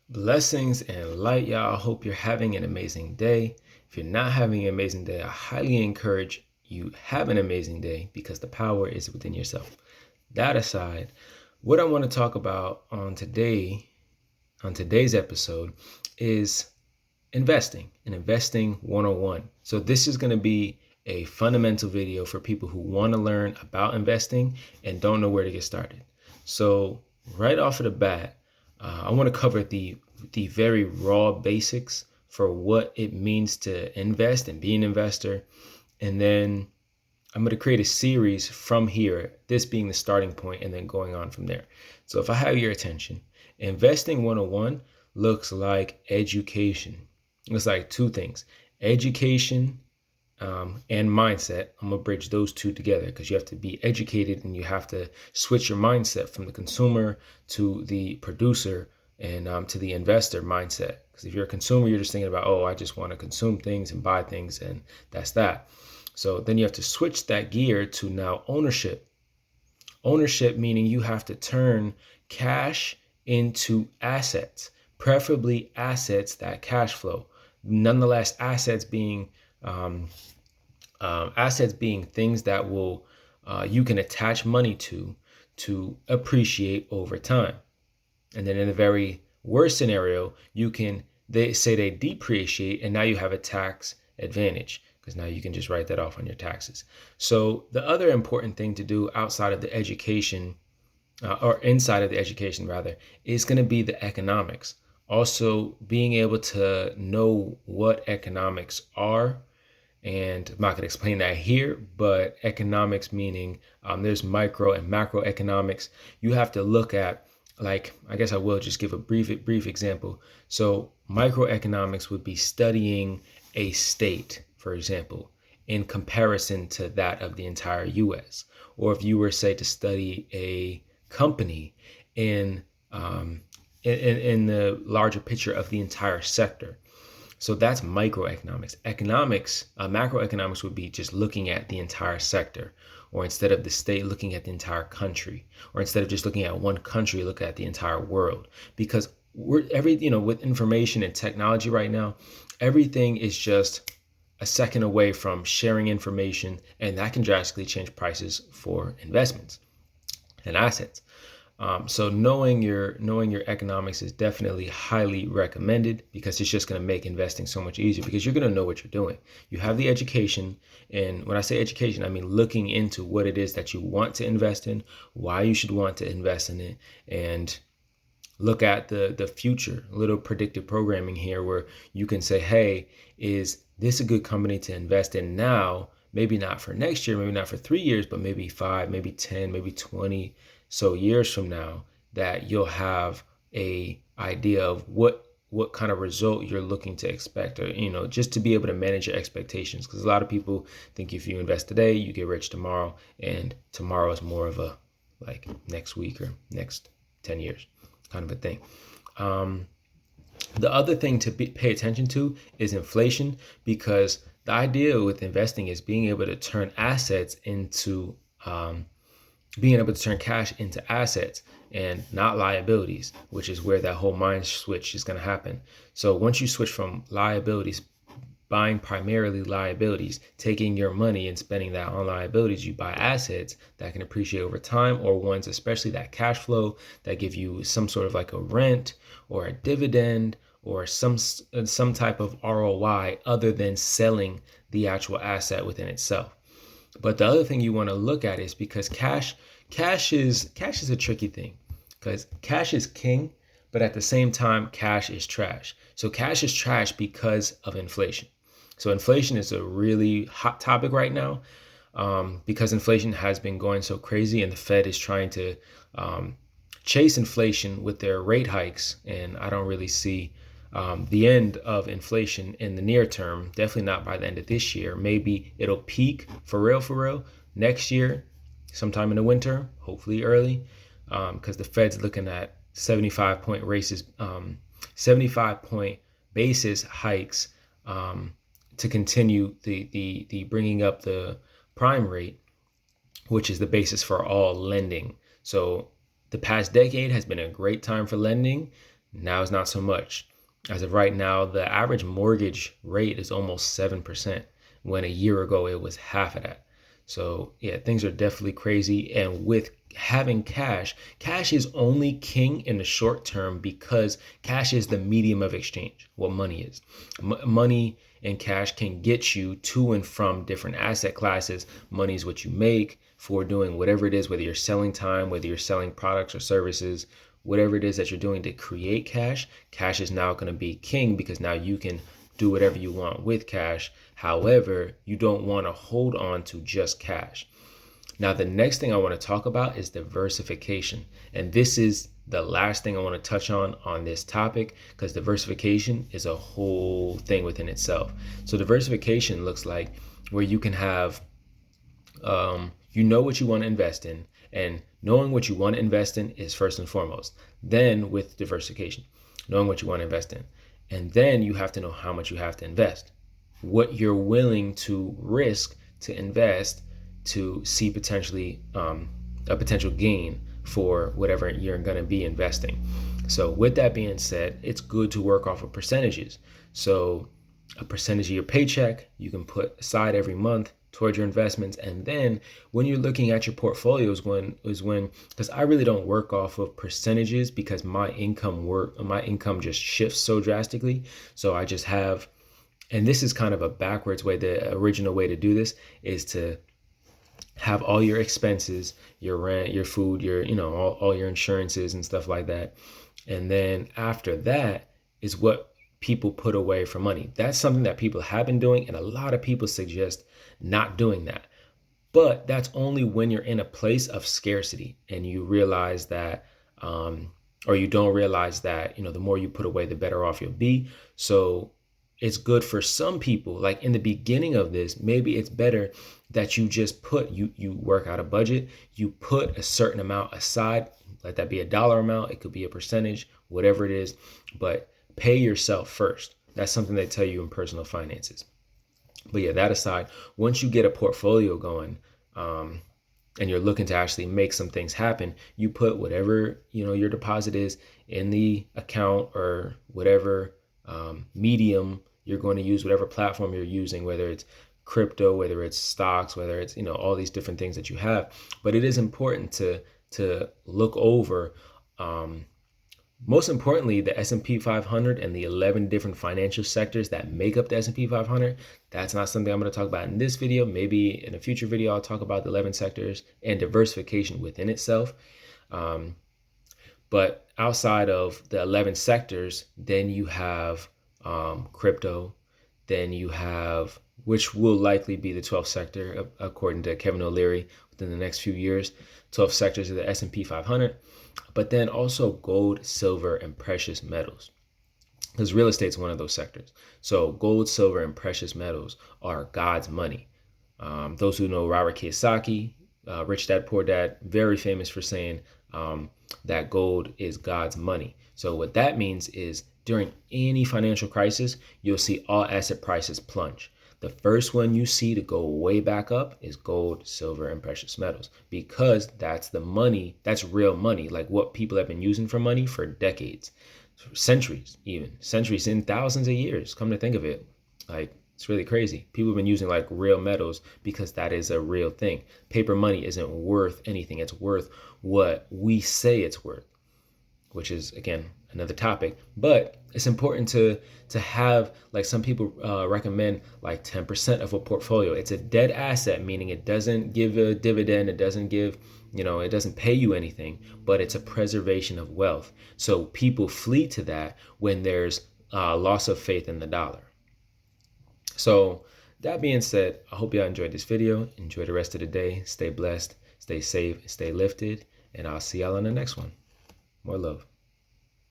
Blessings and light, y'all. I hope you're having an amazing day. If you're not having an amazing day, I highly encourage you have an amazing day because the power is within yourself. That aside, what I want to talk about on today's episode is investing and investing 101. So this is going to be a fundamental video for people who want to learn about investing and don't know where to get started. So right off of the bat, I want to cover the very raw basics for what it means to invest and be an investor. And then I'm going to create a series from here, this being the starting point and then going on from there. So if I have your attention, investing 101 looks like education. It's like two things, education and mindset. I'm going to bridge those two together because you have to be educated and you have to switch your mindset from the consumer to the producer and to the investor mindset. Because if you're a consumer, you're just thinking about, oh, I just want to consume things and buy things, and that's that. So then you have to switch that gear to now ownership. Ownership meaning you have to turn cash into assets, preferably assets that cash flow. Nonetheless, assets being things that will you can attach money to appreciate over time. And then in the very worst scenario, they say they depreciate, and now you have a tax advantage because now you can just write that off on your taxes. So the other important thing to do outside of the education, or inside of the education rather, is going to be the economics. Also being able to know what economics are. And I'm not going to explain that here, but economics meaning there's micro and macroeconomics. You have to look at, like, I guess I will just give a brief example. So microeconomics would be studying a state, for example, in comparison to that of the entire US. Or if you were, say, to study a company in the larger picture of the entire sector. So that's microeconomics. Macroeconomics would be just looking at the entire sector, or instead of the state, looking at the entire country, or instead of just looking at one country, look at the entire world. Because with information and technology right now, everything is just a second away from sharing information, and that can drastically change prices for investments and assets. So knowing your economics is definitely highly recommended because it's just going to make investing so much easier because you're going to know what you're doing. You have the education, and when I say education, I mean looking into what it is that you want to invest in, why you should want to invest in it, and look at the future. A little predictive programming here where you can say, hey, is this a good company to invest in now? Maybe not for next year, maybe not for 3 years, but maybe 5, maybe 10, maybe 20 so years from now, that you'll have a idea of what kind of result you're looking to expect, or just to be able to manage your expectations. Because a lot of people think if you invest today, you get rich tomorrow, and tomorrow is more of a like next week or next 10 years kind of a thing. The other thing to pay attention to is inflation, because the idea with investing is being able to turn assets into being able to turn cash into assets and not liabilities, which is where that whole mind switch is going to happen. So once you switch from liabilities, buying primarily liabilities, taking your money and spending that on liabilities, you buy assets that can appreciate over time, or ones, especially that cash flow, that give you some sort of like a rent or a dividend or some type of ROI other than selling the actual asset within itself. But the other thing you want to look at is, because cash is a tricky thing, because cash is king, but at the same time, cash is trash. So cash is trash because of inflation. So inflation is a really hot topic right now, because inflation has been going so crazy, and the Fed is trying to chase inflation with their rate hikes. And I don't really see the end of inflation in the near term. Definitely not by the end of this year. Maybe it'll peak for real next year, sometime in the winter, hopefully early, because the Fed's looking at 75 point basis hikes to continue the bringing up the prime rate, which is the basis for all lending. So the past decade has been a great time for lending. Now it's not so much. As of right now, the average mortgage rate is almost 7%, when a year ago it was half of that. So yeah, things are definitely crazy. And with having cash, cash is only king in the short term because cash is the medium of exchange, what money is. Money and cash can get you to and from different asset classes. Money is what you make for doing whatever it is, whether you're selling time, whether you're selling products or services, whatever it is that you're doing to create cash. Cash is now going to be king because now you can do whatever you want with cash. However, you don't want to hold on to just cash. Now, the next thing I want to talk about is diversification. And this is the last thing I want to touch on this topic, because diversification is a whole thing within itself. So diversification looks like where you can have, you know what you want to invest in, and knowing what you want to invest in is first and foremost. Then with diversification, knowing what you want to invest in. And then you have to know how much you have to invest, what you're willing to risk to invest to see potentially a potential gain for whatever you're going to be investing. So with that being said, it's good to work off of percentages. So a percentage of your paycheck you can put aside every month towards your investments. And then when you're looking at your portfolios, because I really don't work off of percentages because my income just shifts so drastically. So I just have, and this is kind of a backwards way. The original way to do this is to have all your expenses, your rent, your food, your, all your insurances and stuff like that. And then after that is what people put away for money. That's something that people have been doing, and a lot of people suggest not doing that. But that's only when you're in a place of scarcity and you realize that, or you don't realize that, the more you put away, the better off you'll be. So it's good for some people, like in the beginning of this, maybe it's better that you just you work out a budget, you put a certain amount aside, let that be a dollar amount, it could be a percentage, whatever it is, but pay yourself first. That's something they tell you in personal finances. But yeah, that aside, once you get a portfolio going, and you're looking to actually make some things happen, you put whatever, your deposit is in the account, or whatever medium you're going to use, whatever platform you're using, whether it's crypto, whether it's stocks, whether it's, all these different things that you have. But it is important to look over, most importantly, the S&P 500 and the 11 different financial sectors that make up the S&P 500. That's not something I'm going to talk about in this video. Maybe in a future video, I'll talk about the 11 sectors and diversification within itself. But outside of the 11 sectors, then you have crypto, then you have, which will likely be the 12th sector, according to Kevin O'Leary, within the next few years, 12 sectors of the S&P 500. But then also gold, silver, and precious metals, because real estate is one of those sectors. So gold, silver, and precious metals are God's money. Those who know Robert Kiyosaki, Rich Dad Poor Dad, very famous for saying that gold is God's money. So what that means is during any financial crisis, you'll see all asset prices plunge. The first one you see to go way back up is gold, silver, and precious metals, because that's the money, that's real money, like what people have been using for money for decades, centuries, in thousands of years. Come to think of it, like, it's really crazy. People have been using like real metals because that is a real thing. Paper money isn't worth anything. It's worth what we say it's worth, which is, again, another topic. But it's important to have, like, some people recommend like 10% of a portfolio. It's a dead asset, meaning it doesn't give a dividend. It doesn't give, it doesn't pay you anything, but it's a preservation of wealth. So people flee to that when there's loss of faith in the dollar. So that being said, I hope y'all enjoyed this video. Enjoy the rest of the day. Stay blessed, stay safe, stay lifted, and I'll see y'all on the next one. More love.